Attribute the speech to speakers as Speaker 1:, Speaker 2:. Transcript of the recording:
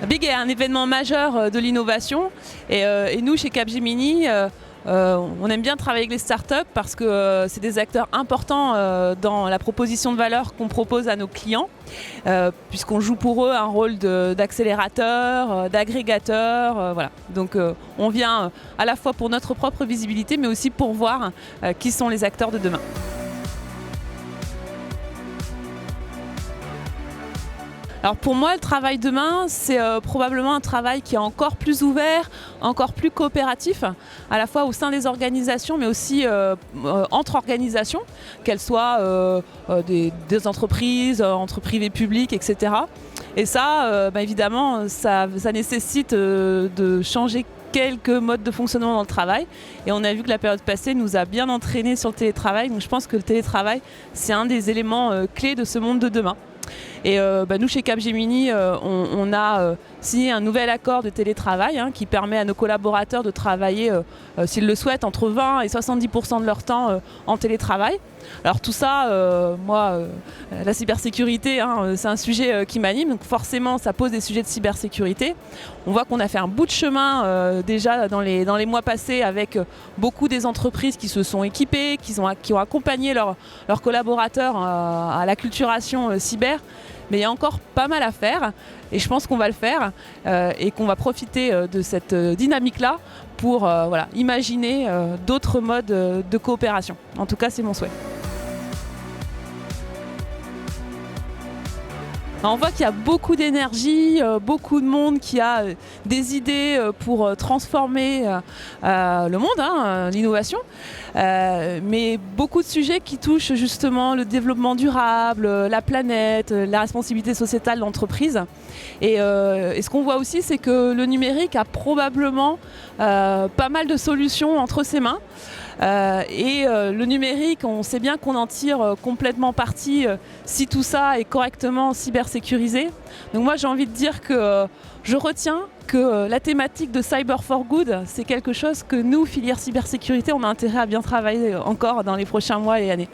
Speaker 1: Big est un événement majeur de l'innovation et nous chez Capgemini on aime bien travailler avec les startups parce que c'est des acteurs importants dans la proposition de valeur qu'on propose à nos clients puisqu'on joue pour eux un rôle d'accélérateur, d'agrégateur, voilà. Donc on vient à la fois pour notre propre visibilité mais aussi pour voir qui sont les acteurs de demain. Alors pour moi, le travail demain, c'est probablement un travail qui est encore plus ouvert, encore plus coopératif, à la fois au sein des organisations, mais aussi entre organisations, qu'elles soient des entreprises, entre privés publics, etc. Et ça, évidemment, ça nécessite de changer quelques modes de fonctionnement dans le travail. Et on a vu que la période passée nous a bien entraînés sur le télétravail. Donc je pense que le télétravail, c'est un des éléments clés de ce monde de demain. Et nous chez Capgemini, on a signé un nouvel accord de télétravail qui permet à nos collaborateurs de travailler, s'ils le souhaitent, entre 20 et 70% de leur temps en télétravail. Alors tout ça, la cybersécurité, c'est un sujet qui m'anime, donc forcément ça pose des sujets de cybersécurité. On voit qu'on a fait un bout de chemin déjà dans les mois passés avec beaucoup des entreprises qui se sont équipées, qui ont accompagné leurs collaborateurs à l'acculturation cyber. Mais il y a encore pas mal à faire et je pense qu'on va le faire et qu'on va profiter de cette dynamique-là pour imaginer d'autres modes de coopération. En tout cas, c'est mon souhait. On voit qu'il y a beaucoup d'énergie, beaucoup de monde qui a des idées pour transformer le monde, l'innovation, mais beaucoup de sujets qui touchent justement le développement durable, la planète, la responsabilité sociétale de l'entreprise. Et ce qu'on voit aussi, c'est que le numérique a probablement pas mal de solutions entre ses mains. Le numérique, on sait bien qu'on en tire complètement parti si tout ça est correctement cybersécurisé. Donc moi j'ai envie de dire que je retiens que la thématique de Cyber for Good, c'est quelque chose que nous, filière cybersécurité, on a intérêt à bien travailler encore dans les prochains mois et années.